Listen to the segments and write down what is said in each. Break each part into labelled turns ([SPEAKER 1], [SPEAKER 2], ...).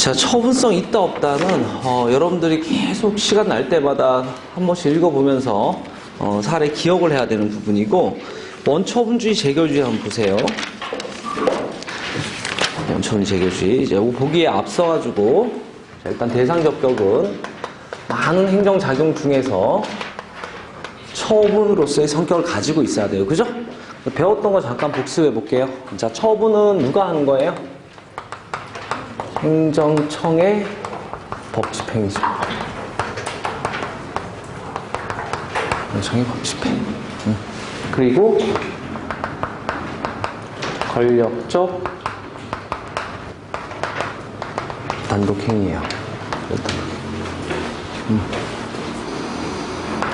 [SPEAKER 1] 자, 처분성 있다 없다는 여러분들이 계속 시간 날 때마다 한 번씩 읽어보면서 사례 기억을 해야 되는 부분이고, 원처분주의 재결주의 한번 보세요. 원처분주의 재결주의 이제 보기에 앞서가지고, 자, 일단 대상적격은 많은 행정작용 중에서 처분으로서의 성격을 가지고 있어야 돼요. 그죠? 배웠던 거 잠깐 복습해 볼게요. 자, 처분은 누가 하는 거예요? 행정청의 법집행이죠. 행정청의 법집행. 그리고 권력적 단독행위예요.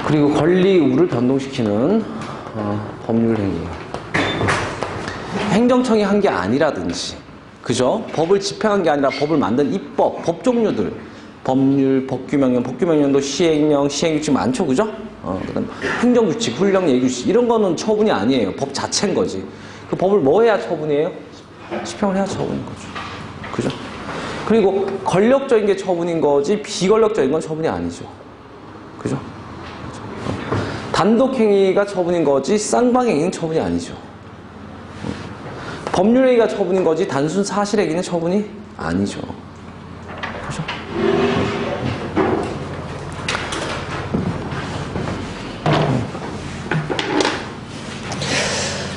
[SPEAKER 1] 그리고 권리의무를 변동시키는 법률행위예요. 행정청이 한 게 아니라든지, 그죠? 법을 집행한 게 아니라 법을 만든 입법, 법 종류들, 법률, 법규명령, 법규명령도 시행령, 시행규칙 많죠, 그죠? 그다음 행정규칙, 훈령, 예규칙 이런 거는 처분이 아니에요. 법 자체인 거지. 그 법을 뭐 해야 처분이에요? 집행을 해야 처분인 거죠, 그죠? 그리고 권력적인 게 처분인 거지 비권력적인 건 처분이 아니죠, 그죠? 단독행위가 처분인 거지 쌍방행위는 처분이 아니죠. 법률행위가 처분인 거지 단순 사실행위는 처분이 아니죠. 그죠?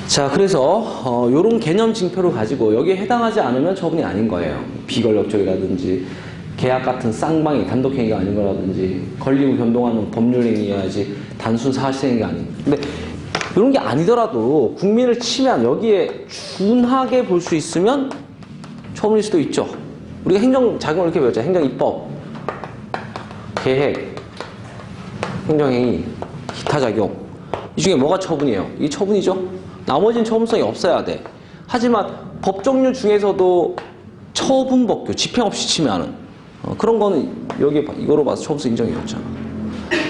[SPEAKER 1] 자, 그래서 요런 개념 징표를 가지고 여기에 해당하지 않으면 처분이 아닌 거예요. 비권력적이라든지 계약 같은 쌍방이 단독행위가 아닌 거라든지 권리의무 변동하는 법률행위여야지 단순 사실행위가 아닌. 근데 이런 게 아니더라도 국민을 침해한 여기에 준하게 볼 수 있으면 처분일 수도 있죠. 우리가 행정작용을 이렇게 배웠죠. 행정입법, 계획, 행정행위, 기타작용. 이 중에 뭐가 처분이에요? 이게 처분이죠. 나머지는 처분성이 없어야 돼. 하지만 법 종류 중에서도 처분법규, 집행 없이 침해하는 그런 거는 여기에 이거로 봐서 처분성 인정이 없잖아.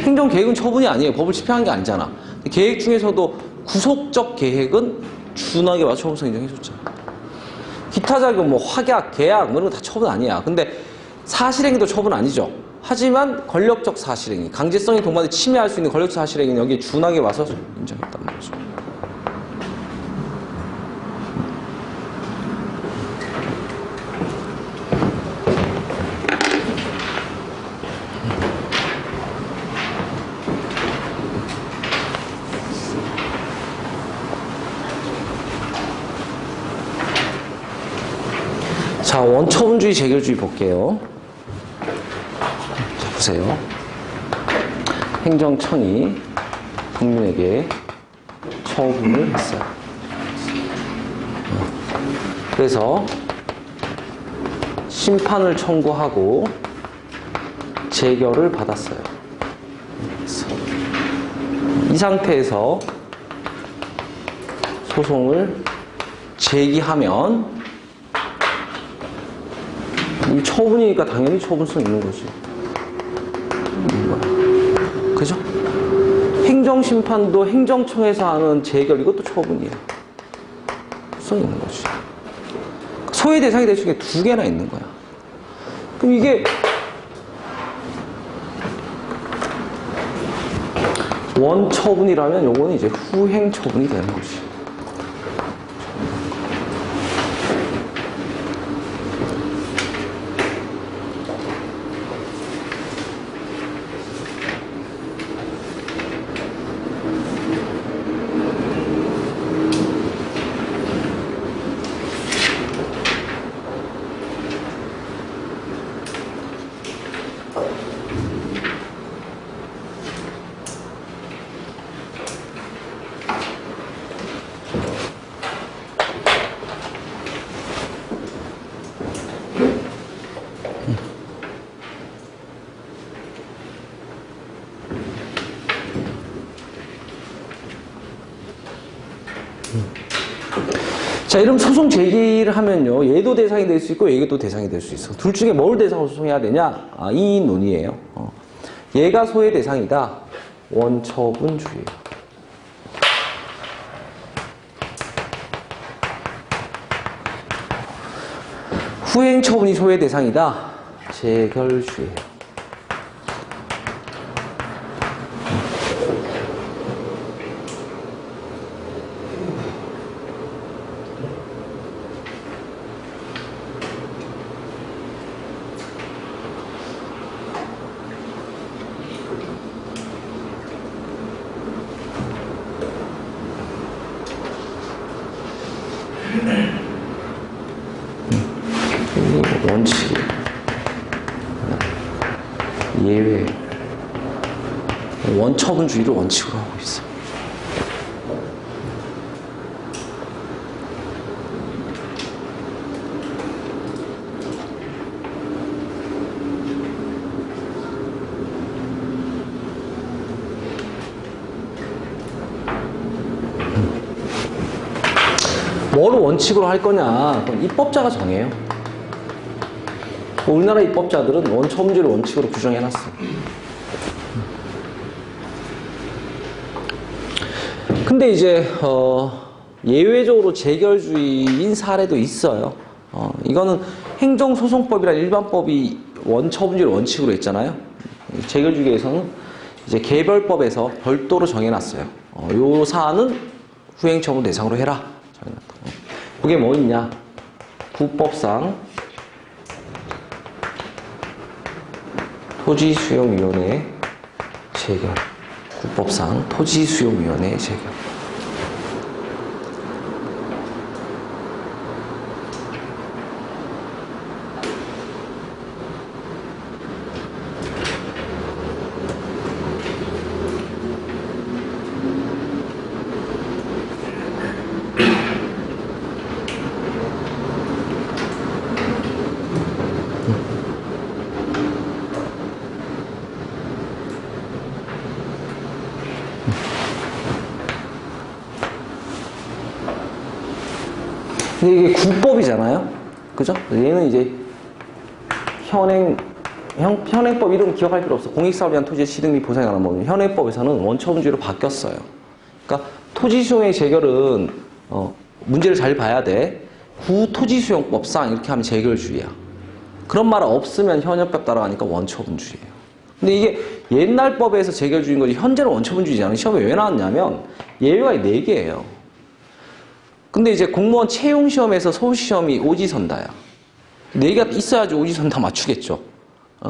[SPEAKER 1] 행정계획은 처분이 아니에요. 법을 집행한 게 아니잖아. 계획 중에서도 구속적 계획은 준하게 맞춰 처분성 인정해줬잖아. 기타 작용, 뭐 확약, 계약 뭐 이런 거 다 처분 아니야. 근데 사실행위도 처분 아니죠. 하지만 권력적 사실행위, 강제성이 동반해 침해할 수 있는 권력적 사실행위는 여기에 준하게 와서 인정했단 말이죠. 자, 원처분주의, 재결주의 볼게요. 자, 보세요. 행정청이 국민에게 처분을 했어요. 그래서 심판을 청구하고 재결을 받았어요. 이 상태에서 소송을 제기하면 이 처분이니까 당연히 처분성 있는 거지. 그죠? 행정심판도 행정청에서 하는 재결, 이것도 처분이에요. 처분성 있는 거지. 소외 대상이 될 수 있는 게 두 개나 있는 거야. 그럼 이게 원처분이라면 요거는 이제 후행처분이 되는 거지. 자, 이러면 소송 제기를 하면요, 얘도 대상이 될 수 있고 얘도 대상이 될 수 있어. 둘 중에 뭘 대상으로 소송해야 되냐? 이 논의예요. 얘가 소외 대상이다. 원처분주의예요. 후행 처분이 소외 대상이다. 재결주예요. 원칙, 예외, 원처분주의를 원칙으로 하고 있어요. 뭐를 원칙으로 할 거냐? 그건 입법자가 정해요. 우리나라 입법자들은 원처분주의를 원칙으로 규정해놨어요. 근데 이제 예외적으로 재결주의인 사례도 있어요. 이거는 행정소송법이란 일반법이 원처분주의를 원칙으로 했잖아요. 재결주의에서는 이제 개별법에서 별도로 정해놨어요. 요 사안은 후행처분 대상으로 해라. 정해놨다. 그게 뭐 있냐? 구법상 토지수용위원회 재결. 구법상 토지수용위원회 재결. 근데 이게 구법이잖아요. 그죠? 얘는 이제 현행법 이름 기억할 필요 없어. 공익사업에 대한 토지의 취득 및 보상에 관한 법. 현행법에서는 원처분주의로 바뀌었어요. 그러니까 토지수용의 재결은 문제를 잘 봐야 돼. 구토지수용법상 이렇게 하면 재결주의야. 그런 말 없으면 현행법 따라가니까 원처분주의예요. 근데 이게 옛날 법에서 재결주의인 거지 현재는 원처분주의잖아요. 시험에 왜 나왔냐면 예외가 4개예요. 근데 이제 공무원 채용시험에서 서울시험이 오지선다야. 4개가 있어야지 오지선다 맞추겠죠.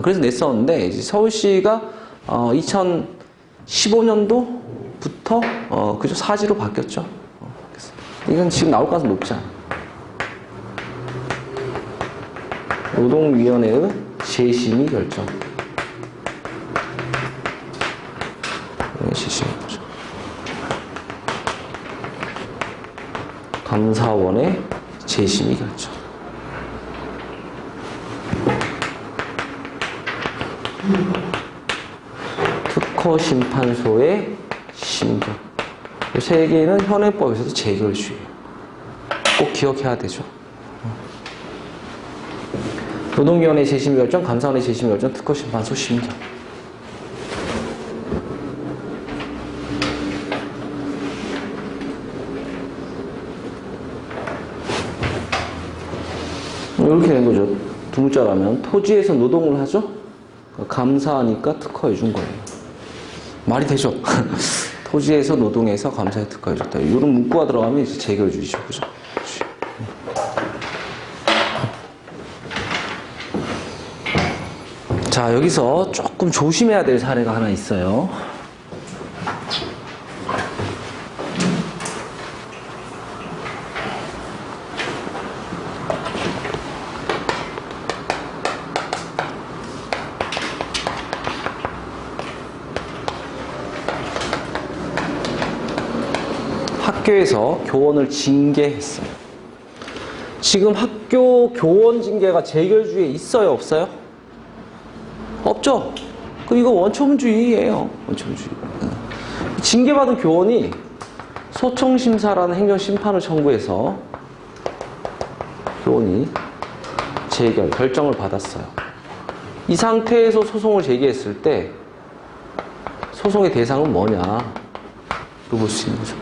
[SPEAKER 1] 그래서 냈었는데 이제 서울시가 2015년도부터 그죠 사지로 바뀌었죠. 이건 지금 나올 가능성이 높지 않아. 노동위원회의 재심의 결정. 재심의 결정. 감사원의 재심의 결정. 특허심판소의 심정. 이 3개는 현행법에서도 재결주의예요. 꼭 기억해야 되죠. 노동위원회 재심의 결정, 감사원의 재심의 결정, 특허심판소 심정. 이렇게 된 거죠. 두 문자라면 토지에서 노동을 하죠. 감사하니까 특허해 준 거예요. 말이 되죠. 토지에서 노동해서 감사에 특허해 줬다. 이런 문구가 들어가면 이제 재결주의죠. 그죠? 자, 여기서 조금 조심해야 될 사례가 하나 있어요. 학교에서 교원을 징계했어요. 지금 학교 교원 징계가 재결주의에 있어요, 없어요? 없죠? 그럼 이거 원처분주의예요. 원처분주의. 징계받은 교원이 소청심사라는 행정심판을 청구해서 교원이 결정을 받았어요. 이 상태에서 소송을 제기했을 때 소송의 대상은 뭐냐? 볼 수 있는 거죠.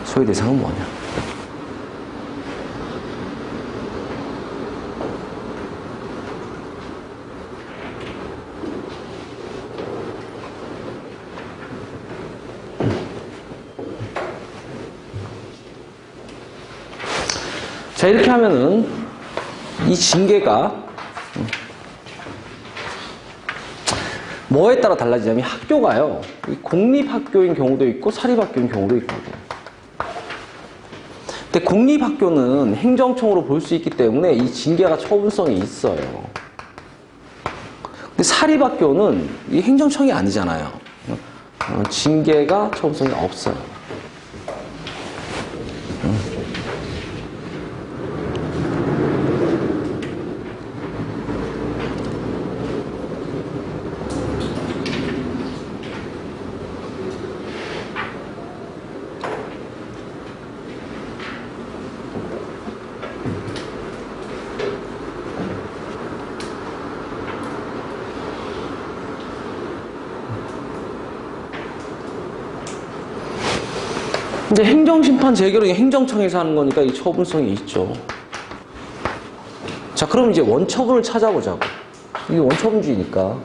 [SPEAKER 1] 소의 대상은 뭐냐? 자, 이렇게 하면은 이 징계가 뭐에 따라 달라지냐면 학교가요, 공립학교인 경우도 있고 사립학교인 경우도 있거든요. 근데 공립학교는 행정청으로 볼 수 있기 때문에 이 징계가 처분성이 있어요. 근데 사립학교는 이 행정청이 아니잖아요. 징계가 처분성이 없어요. 이제 행정심판 재결은 행정청에서 하는 거니까 이 처분성이 있죠. 자, 그럼 이제 원처분을 찾아보자고. 이게 원처분주의니까.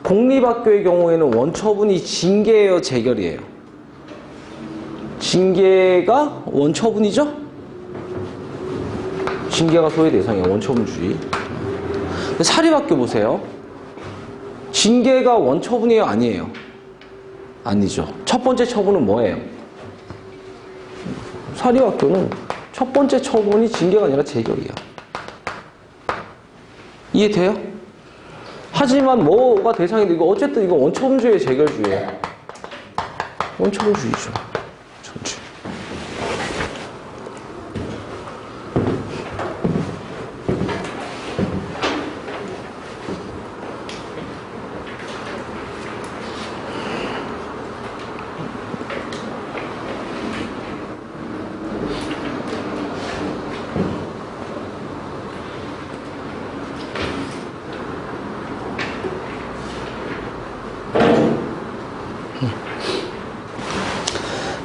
[SPEAKER 1] 공립학교의 경우에는 원처분이 징계예요, 재결이에요? 징계가 원처분이죠? 징계가 소외 대상이에요, 원처분주의. 사립학교 보세요. 징계가 원처분이에요, 아니에요? 아니죠. 첫 번째 처분은 뭐예요? 사립학교는 첫 번째 처분이 징계가 아니라 재결이야. 이해돼요? 하지만 뭐가 대상인데 이거 어쨌든 이거 원처분주의의 재결주의예요. 원처분주의죠. 원처분주의.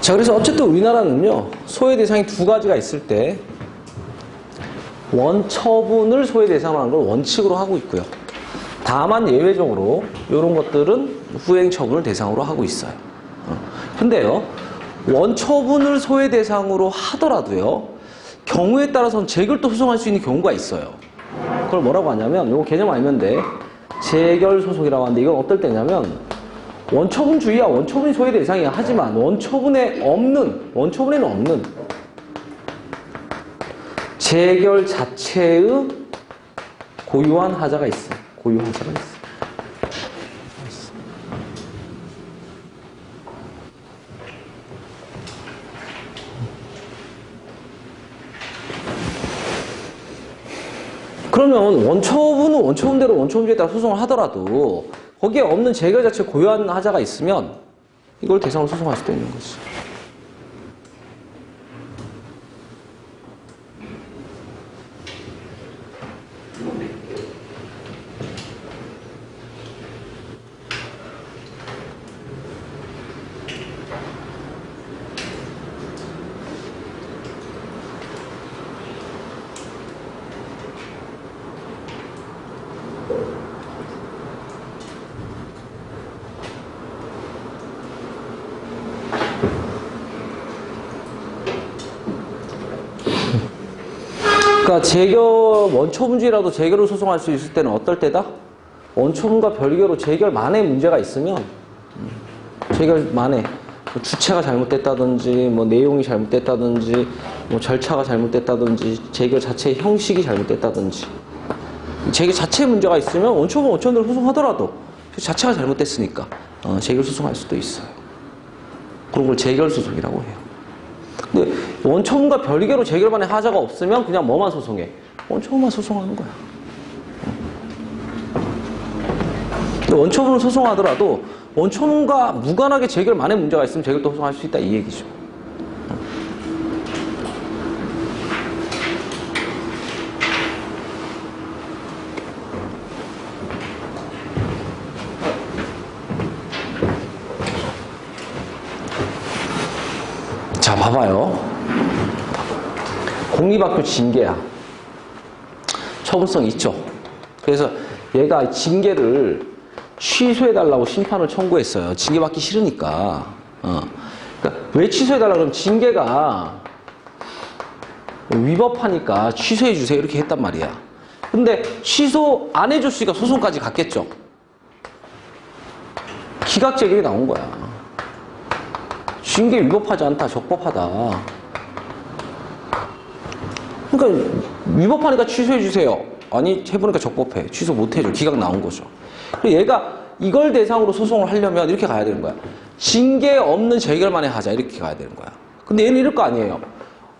[SPEAKER 1] 자, 그래서 어쨌든 우리나라는요, 소외 대상이 두 가지가 있을 때 원처분을 소외 대상으로 하는 걸 원칙으로 하고 있고요. 다만 예외적으로 이런 것들은 후행 처분을 대상으로 하고 있어요. 근데요, 원처분을 소외 대상으로 하더라도요, 경우에 따라서는 재결도 소송할 수 있는 경우가 있어요. 그걸 뭐라고 하냐면, 이거 개념 알면 돼. 재결 소송이라고 하는데 이건 어떨 때냐면 원처분주의야, 원처분이 소외 대상이야. 하지만 원처분에는 없는 재결 자체의 고유한 하자가 있어. 고유한 하자가 있어. 그러면 원처분은 원처분대로 원처분주의에 따라 소송을 하더라도 거기에 없는 재결 자체 고유한 하자가 있으면 이걸 대상으로 소송할 수도 있는 거지. 그러니까 재결, 원처분주의라도 재결을 소송할 수 있을 때는 어떨 때다? 원처분과 별개로 재결만에 문제가 있으면, 재결만에 뭐 주체가 잘못됐다든지, 뭐 내용이 잘못됐다든지, 뭐 절차가 잘못됐다든지, 재결 자체의 형식이 잘못됐다든지, 재결 자체에 문제가 있으면 원처분대로 소송하더라도 그 자체가 잘못됐으니까 재결 소송할 수도 있어요. 그런 걸 재결 소송이라고 해요. 근데 원처분과 별개로 재결만의 하자가 없으면 그냥 뭐만 소송해? 원처분만 소송하는 거야. 근데 원처분을 소송하더라도 원처분과 무관하게 재결만의 문제가 있으면 재결도 소송할 수 있다, 이 얘기죠. 자, 봐봐요. 공립학교 징계야. 처분성 있죠. 그래서 얘가 징계를 취소해달라고 심판을 청구했어요. 징계받기 싫으니까. 그러니까 왜 취소해달라고 그러면 징계가 위법하니까 취소해 주세요 이렇게 했단 말이야. 근데 취소 안 해줬으니까 소송까지 갔겠죠. 기각 재결이 나온 거야. 징계 위법하지 않다, 적법하다. 그러니까 위법하니까 취소해 주세요. 아니 해보니까 적법해. 취소 못 해줘. 기각 나온 거죠. 그리고 얘가 이걸 대상으로 소송을 하려면 이렇게 가야 되는 거야. 징계 없는 재결만에 하자 이렇게 가야 되는 거야. 근데 얘는 이럴 거 아니에요.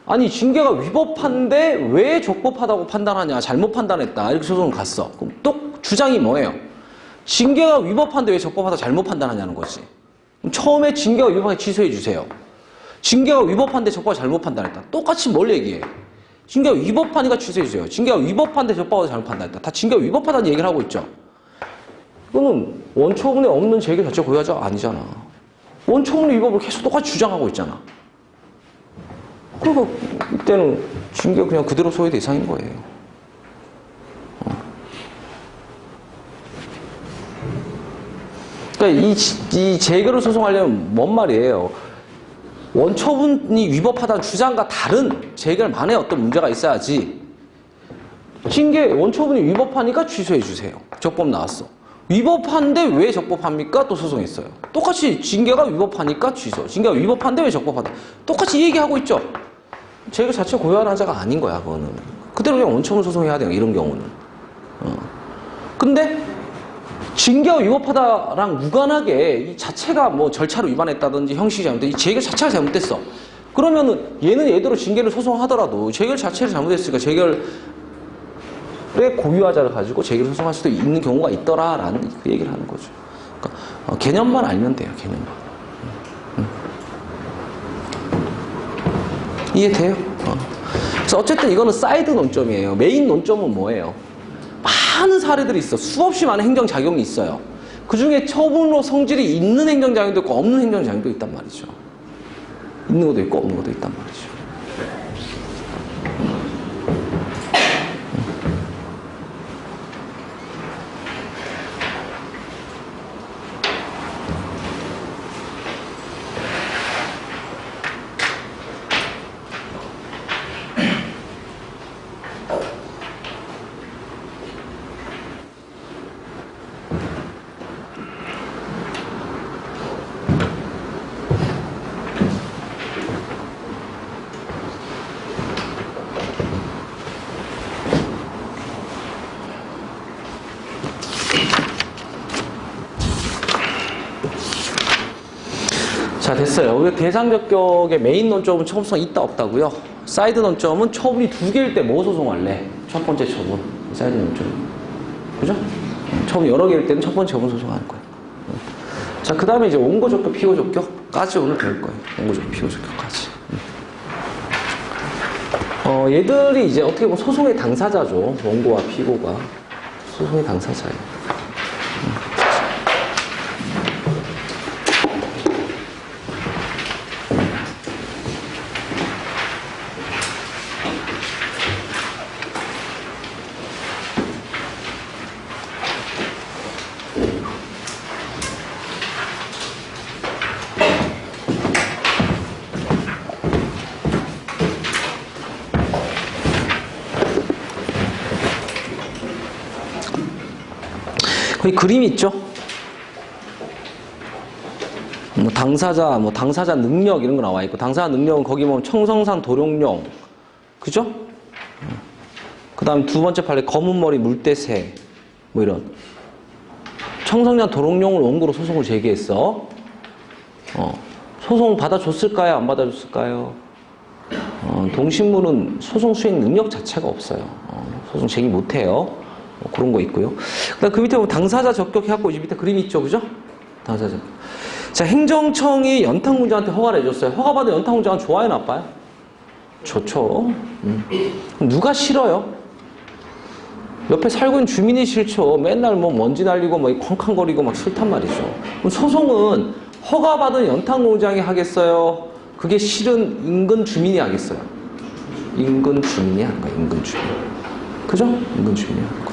[SPEAKER 1] 아니 징계가 위법한데 왜 적법하다고 판단하냐, 잘못 판단했다 이렇게 소송을 갔어. 그럼 또 주장이 뭐예요? 징계가 위법한데 왜 적법하다 잘못 판단하냐는 거지. 그럼 처음에 징계가 위법하게 취소해 주세요. 징계가 위법한데 적법하게 잘못 판단했다. 똑같이 뭘 얘기해? 징계가 위법하니까 취소해 주세요. 징계가 위법한데 적법하게 잘못 판단했다. 다 징계가 위법하다는 얘기를 하고 있죠. 그거는 원처분에 없는 재결 자체 고유하자가 아니잖아. 원처분의 위법을 계속 똑같이 주장하고 있잖아. 그리고 이때는 징계가 그냥 그대로 소외 대상인 거예요. 그러니까 이 재결을 소송하려면 뭔 말이에요? 원처분이 위법하다는 주장과 다른 재결만의 어떤 문제가 있어야지. 징계 원처분이 위법하니까 취소해 주세요. 적법 나왔어. 위법한데 왜 적법합니까? 또 소송했어요. 똑같이 징계가 위법하니까 취소. 징계가 위법한데 왜 적법하다. 똑같이 얘기하고 있죠. 재결 자체 고유한 하자가 아닌 거야, 그거는. 그대로 그냥 원처분 소송해야 돼요, 이런 경우는. 근데 징계가 위법하다랑 무관하게 이 자체가 뭐 절차를 위반했다든지 형식이 잘못됐, 이 재결 자체가 잘못됐어. 그러면은 얘는 얘대로 징계를 소송하더라도 재결 자체를 잘못했으니까 재결의 고유하자를 가지고 재결 소송할 수도 있는 경우가 있더라라는 그 얘기를 하는 거죠. 그러니까 개념만 알면 돼요, 개념만. 이해돼요? 그래서 어쨌든 이거는 사이드 논점이에요. 메인 논점은 뭐예요? 많은 사례들이 있어. 수없이 많은 행정작용이 있어요. 그 중에 처분으로 성질이 있는 행정작용도 있고 없는 행정작용도 있단 말이죠. 있는 것도 있고 없는 것도 있단 말이죠. 자, 됐어요. 우리 대상적격의 메인 논점은 처분성 있다 없다고요? 사이드 논점은 처분이 2개일 때 뭐 소송할래? 첫 번째 처분. 사이드 논점. 그죠? 처분 여러 개일 때는 첫 번째 처분 소송하는 거예요. 자, 그 다음에 이제 원고적격, 피고적격까지 오늘 배울 거예요. 원고적격, 피고적격까지. 얘들이 이제 어떻게 보면 소송의 당사자죠. 원고와 피고가. 소송의 당사자예요. 거기 그림이 있죠? 당사자 능력 이런 거 나와 있고, 당사자 능력은 거기 보면 청성산 도룡령, 그죠? 그 다음 두 번째 판례 검은머리 물대새, 뭐 이런. 청성산 도룡령을 원고로 소송을 제기했어. 소송 받아줬을까요? 안 받아줬을까요? 동신물은 소송 수행 능력 자체가 없어요. 소송 제기 못해요. 그런 거 있고요. 그다음 그 밑에 보면 당사자 적격해갖고 이 밑에 그림이 있죠, 그죠? 당사자 적격. 자, 행정청이 연탄공장한테 허가를 해줬어요. 허가받은 연탄공장은 좋아요, 나빠요? 좋죠. 누가 싫어요? 옆에 살고 있는 주민이 싫죠. 맨날 뭐 먼지 날리고 뭐 쾅쾅거리고 막 싫단 말이죠. 그럼 소송은 허가받은 연탄공장이 하겠어요? 그게 싫은 인근 주민이 하겠어요? 인근 주민이 하는 거예요, 인근 주민. 그죠? 인근 주민이 하는 거.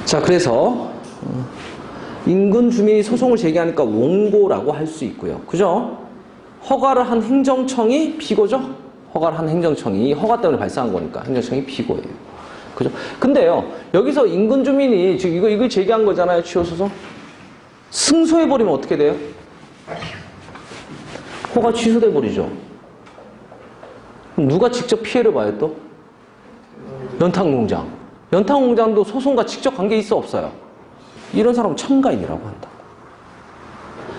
[SPEAKER 1] 자, 그래서 인근 주민이 소송을 제기하니까 원고라고 할 수 있고요. 그죠? 허가를 한 행정청이 피고죠? 허가를 한 행정청이 허가 때문에 발생한 거니까 행정청이 피고예요. 그죠? 근데요, 여기서 인근 주민이 지금 이거 제기한 거잖아요, 취소소송. 승소해버리면 어떻게 돼요? 허가 취소돼 버리죠. 그럼 누가 직접 피해를 봐요, 또? 연탄공장. 연탄공장도 소송과 직접 관계 있어, 없어요? 이런 사람은 참가인이라고 한다.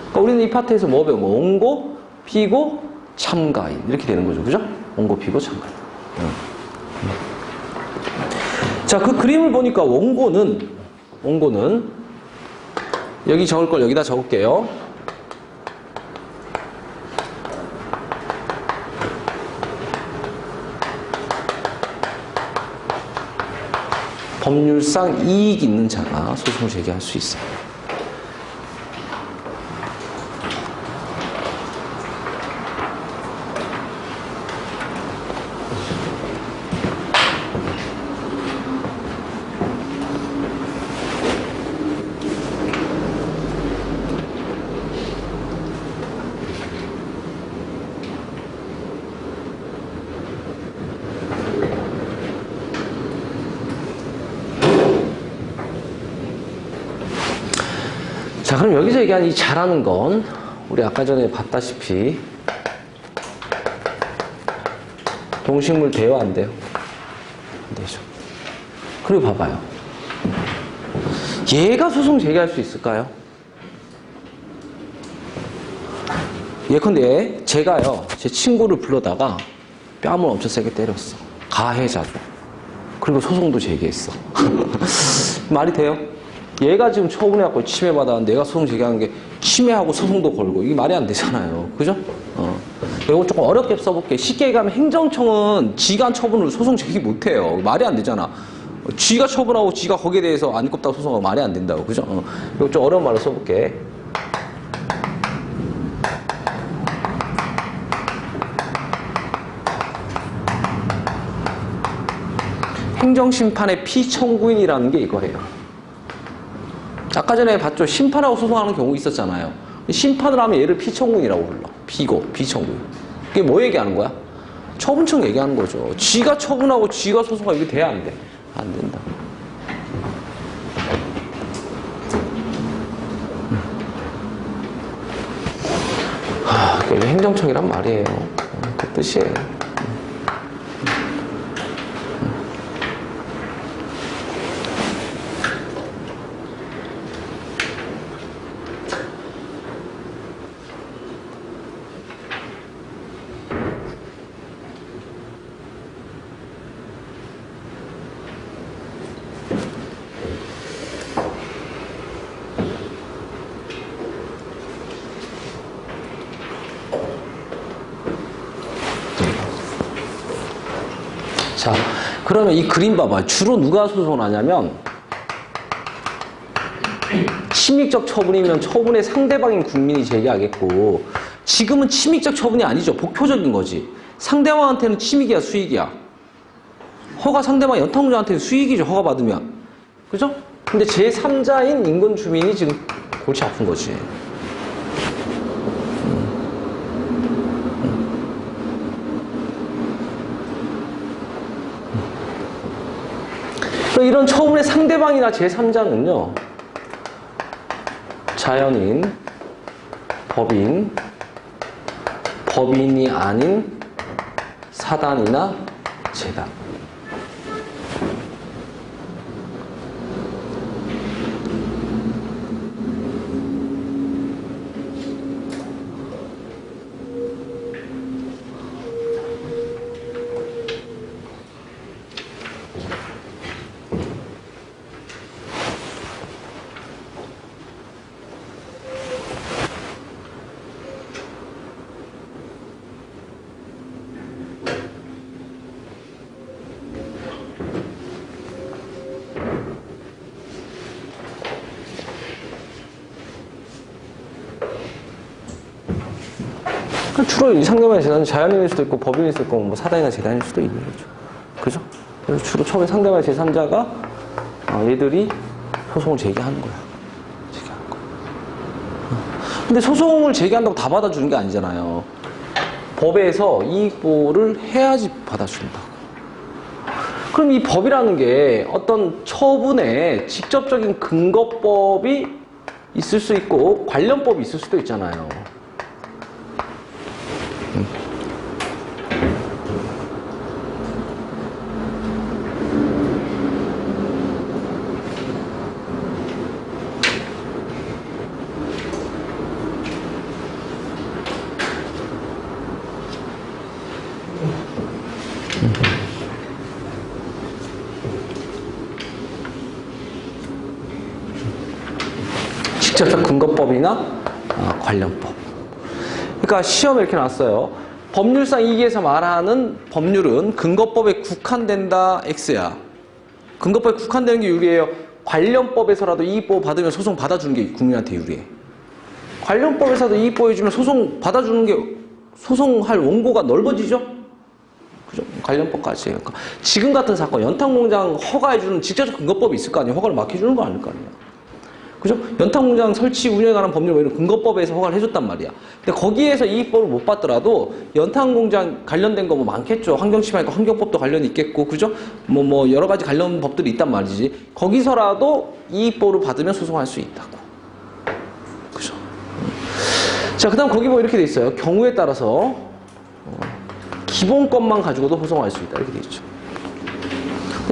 [SPEAKER 1] 그러니까 우리는 이 파트에서 뭐 배워? 원고, 피고, 참가인. 이렇게 되는 거죠. 그죠? 원고, 피고, 참가인. 자, 그 그림을 보니까 원고는 여기 적을 걸 여기다 적을게요. 법률상 이익 있는 자가 소송을 제기할 수 있어요. 자, 그럼 여기서 얘기한 이 자라는 건 우리 아까 전에 봤다시피 동식물 돼요, 안 돼요? 안 되죠. 그리고 봐봐요. 얘가 소송 제기할 수 있을까요? 예컨대 제가요, 제 친구를 불러다가 뺨을 엄청 세게 때렸어. 가해자죠. 그리고 소송도 제기했어. 말이 돼요? 얘가 지금 처분해갖고 침해받았는데 내가 소송 제기한 게 침해하고 소송도 걸고 이게 말이 안 되잖아요. 그죠? 이거 조금 어렵게 써볼게. 쉽게 얘기하면 행정청은 지가 한 처분을 소송 제기 못해요. 말이 안 되잖아. 지가 처분하고 지가 거기에 대해서 안 입겁다고 소송하고 말이 안 된다고. 그죠? 이거 좀 어려운 말로 써볼게. 행정심판의 피청구인이라는 게 이거예요. 아까 전에 봤죠? 심판하고 소송하는 경우 있었잖아요. 심판을 하면 얘를 피청구인이라고 불러. 피고, 피청구인. 이게 뭐 얘기하는 거야? 처분청 얘기하는 거죠. 지가 처분하고 지가 소송하고 이게 돼야 안 돼? 안 된다. 이게 행정청이란 말이에요. 그 뜻이에요. 자, 그러면 이 그림 봐봐. 주로 누가 소송을 하냐면 침익적 처분이면 처분의 상대방인 국민이 제기하겠고, 지금은 침익적 처분이 아니죠. 복효적인 거지. 상대방한테는 침익이야, 수익이야? 허가 상대방 연탄공장한테는 수익이죠, 허가 받으면. 그죠? 근데 제3자인 인근 주민이 지금 골치 아픈 거지. 이런 처분의 상대방이나 제3자는요, 자연인, 법인, 법인이 아닌 사단이나 재단. 주로 이 상대방의 재단은 자연인일 수도 있고 법인일 수도 있고 뭐 사단이나 재단일 수도 있는 거죠. 그죠? 그래서 주로 처음에 상대방의 제3자가 얘들이 소송을 제기하는 거야. 제기하는 거야. 근데 소송을 제기한다고 다 받아주는 게 아니잖아요. 법에서 이익보호를 해야지 받아준다. 그럼 이 법이라는 게 어떤 처분에 직접적인 근거법이 있을 수 있고 관련법이 있을 수도 있잖아요. 직접적 근거법이나 관련법. 그러니까 시험에 이렇게 나왔어요. 법률상 이익에서 말하는 법률은 근거법에 국한된다 X야. 근거법에 국한되는 게 유리해요. 관련법에서라도 이익보호 받으면 소송 받아주는 게 국민한테 유리해. 관련법에서도 이익보호 해주면 소송 받아주는 게 소송할 원고가 넓어지죠? 그죠? 관련법까지. 그러니까 지금 같은 사건, 연탄공장 허가해주는 직접적 근거법이 있을 거 아니에요. 허가를 막 해주는 거 아닐 거 아니에요. 그죠? 연탄공장 설치 운영에 관한 법률 뭐 이런 근거법에서 허가를 해줬단 말이야. 근데 거기에서 이익법을 못 받더라도 연탄공장 관련된 거 뭐 많겠죠. 환경침해니까 환경법도 관련이 있겠고, 그죠? 뭐 여러 가지 관련 법들이 있단 말이지. 거기서라도 이익보호를 받으면 소송할 수 있다고. 그죠? 자, 그다음 거기 뭐 이렇게 돼 있어요. 경우에 따라서 기본권만 가지고도 소송할 수 있다 이렇게 돼 있죠.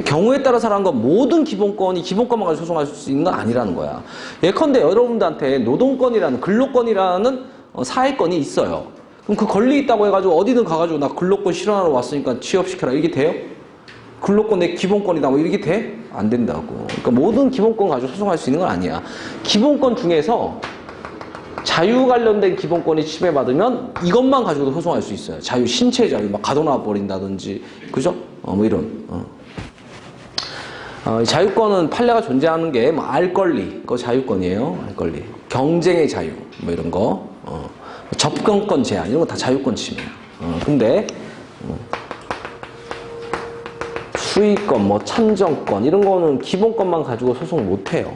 [SPEAKER 1] 경우에 따라서라는 건 모든 기본권이 기본권만 가지고 소송할 수 있는 건 아니라는 거야. 예컨대 여러분들한테 노동권이라는 근로권이라는 사회권이 있어요. 그럼 그 권리 있다고 해가지고 어디든 가가지고 나 근로권 실현하러 왔으니까 취업시켜라 이게 돼요? 근로권 내 기본권이다 뭐 이렇게 돼? 안 된다고. 그러니까 모든 기본권 가지고 소송할 수 있는 건 아니야. 기본권 중에서 자유 관련된 기본권이 침해받으면 이것만 가지고도 소송할 수 있어요. 자유, 신체 자유, 막 가둬놔 버린다든지, 그죠? 뭐 이런. 자유권은 판례가 존재하는 게 뭐 알 권리, 그거 자유권이에요. 알 권리. 경쟁의 자유, 뭐 이런 거. 접근권 제한, 이런 거 다 자유권 침해야. 근데 수의권, 뭐 참정권 이런 거는 기본권만 가지고 소송을 못 해요.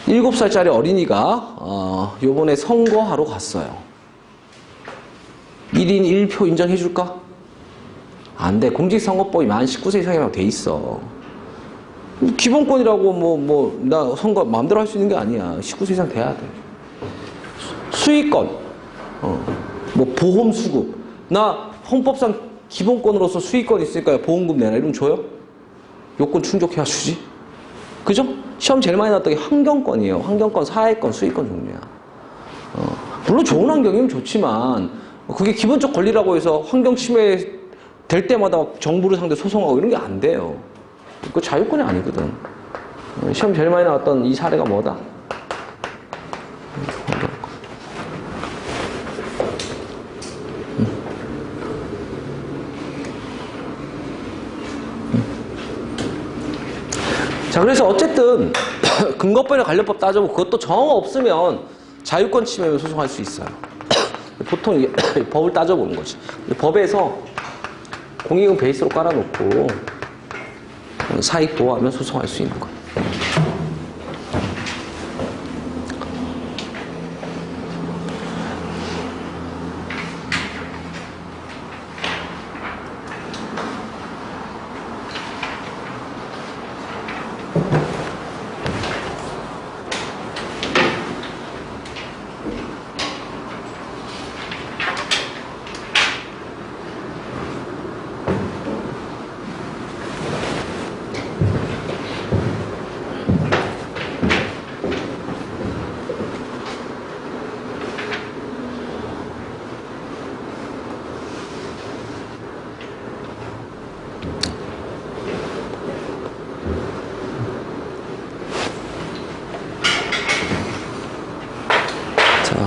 [SPEAKER 1] 7살짜리 어린이가 요번에 선거하러 갔어요. 1인 1표 인정해 줄까? 안 돼. 공직선거법이 만 19세 이상이라고 돼 있어. 기본권이라고 나 선거 마음대로 할 수 있는 게 아니야. 19세 이상 돼야 돼. 수의권, 뭐 보험 수급. 나 헌법상 기본권으로서 수의권 있으니까 보험금 내놔. 이러면 줘요? 요건 충족해야 주지. 그죠? 시험 제일 많이 나왔던 게 환경권이에요. 환경권, 사회권, 수의권 종류야. 물론 좋은 환경이면 좋지만 그게 기본적 권리라고 해서 환경 침해 될 때마다 정부를 상대 소송하고 이런 게 안 돼요. 그거 자유권이 아니거든. 시험 제일 많이 나왔던 이 사례가 뭐다? 자, 그래서 어쨌든 근거법이나 관련법 따져보고 그것도 정 없으면 자유권 침해로 소송할 수 있어요. 보통 이게 법을 따져보는 거지. 법에서 공익은 베이스로 깔아놓고 사익 보호하면 소송할 수 있는 거예요.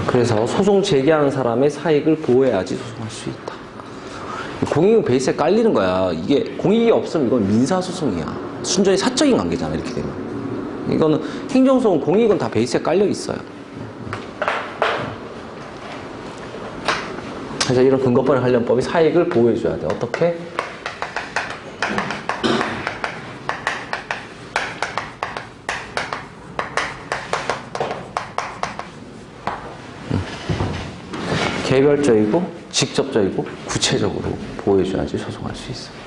[SPEAKER 1] 그래서 소송 제기하는 사람의 사익을 보호해야지 소송할 수 있다. 공익은 베이스에 깔리는 거야. 이게 공익이 없으면 이건 민사소송이야. 순전히 사적인 관계잖아. 이렇게 되면. 이거는 행정소송, 공익은 다 베이스에 깔려 있어요. 그래서 이런 근거법에 관련 법이 사익을 보호해줘야 돼. 어떻게? 개별적이고 직접적이고 구체적으로 보여줘야지 소송할 수 있어요.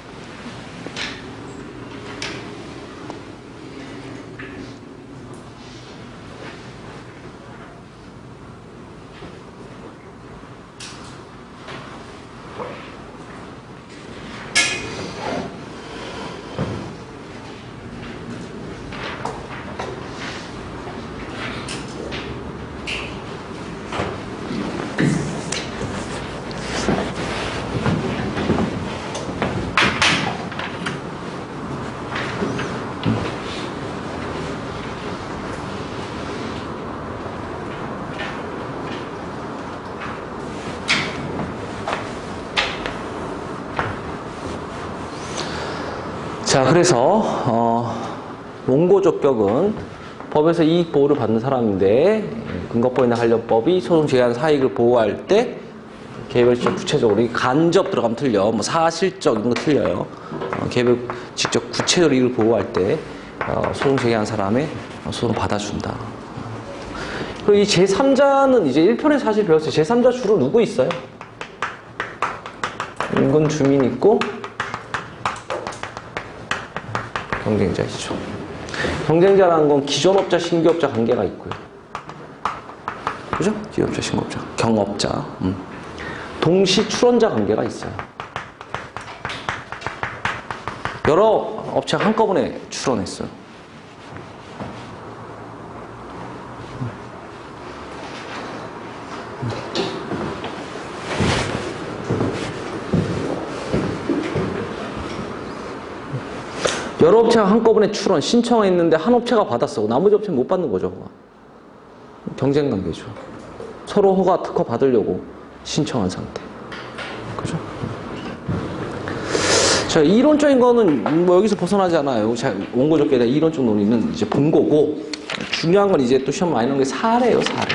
[SPEAKER 1] 자, 그래서 원고적격은 법에서 이익 보호를 받는 사람인데 근거법이나 관련법이 소송 제한 사익을 보호할 때 개별적 구체적으로 간접 들어가면 틀려. 뭐 사실적 이런 거 틀려요. 개별 직접 구체적으로 이익을 보호할 때 소송 제기한 사람의 소송 받아준다. 그리고 이 제3자는 이제 1편에 사실 배웠어요. 제3자 주로 누구 있어요? 인근 주민 있고 경쟁자이죠. 경쟁자라는 건 기존업자, 신규업자 관계가 있고요. 그죠? 기존업자, 신규업자, 경업자. 동시 출원자 관계가 있어요. 여러 업체가 한꺼번에 출원했어요. 여러 업체가 한꺼번에 출원 신청했는데 한 업체가 받았어. 나머지 업체는 못 받는 거죠. 경쟁 관계죠. 서로 허가, 특허 받으려고 신청한 상태. 그죠? 자, 이론적인 거는 뭐 여기서 벗어나지 않아요. 원고적격에 대한 이론적 논의는 이제 본 거고, 중요한 건 이제 또 시험 많이 나오는 게 사례예요, 사례.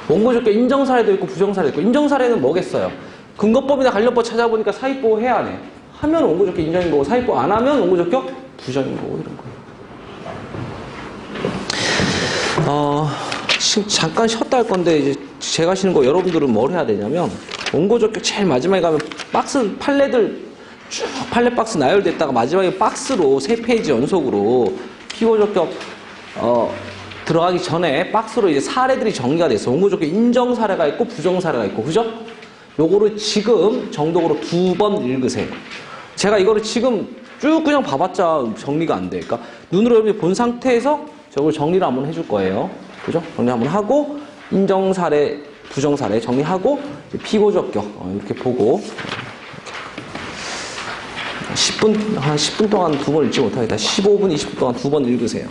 [SPEAKER 1] 원고적격 인정사례도 있고 부정사례도 있고, 인정사례는 뭐겠어요? 근거법이나 관련법 찾아보니까 사익보호 해야 해. 하면 원고적격 인정인 거고, 사익보호 안 하면 원고적격 부정인 거고, 이런 거예요. 잠깐 쉬었다 할 건데, 이제 제가 하시는 거 여러분들은 뭘 해야 되냐면, 원고적격 제일 마지막에 가면 박스, 판례들 쭉 판례 박스 나열됐다가 마지막에 박스로 3페이지 연속으로 피고적격 들어가기 전에 박스로 이제 사례들이 정리가 돼서 원고적격 인정 사례가 있고 부정 사례가 있고, 그죠? 요거를 지금 정독으로 2번 읽으세요. 제가 이거를 지금 쭉 그냥 봐봤자 정리가 안 돼. 그러니까 눈으로 여러분이 본 상태에서 저걸 정리를 한번 해줄 거예요. 그죠? 정리 한번 하고 인정 사례, 부정 사례 정리하고 피고적격 이렇게 보고 10분, 한 10분 동안 2번 읽지 못하겠다. 15분, 20분 동안 2번 읽으세요.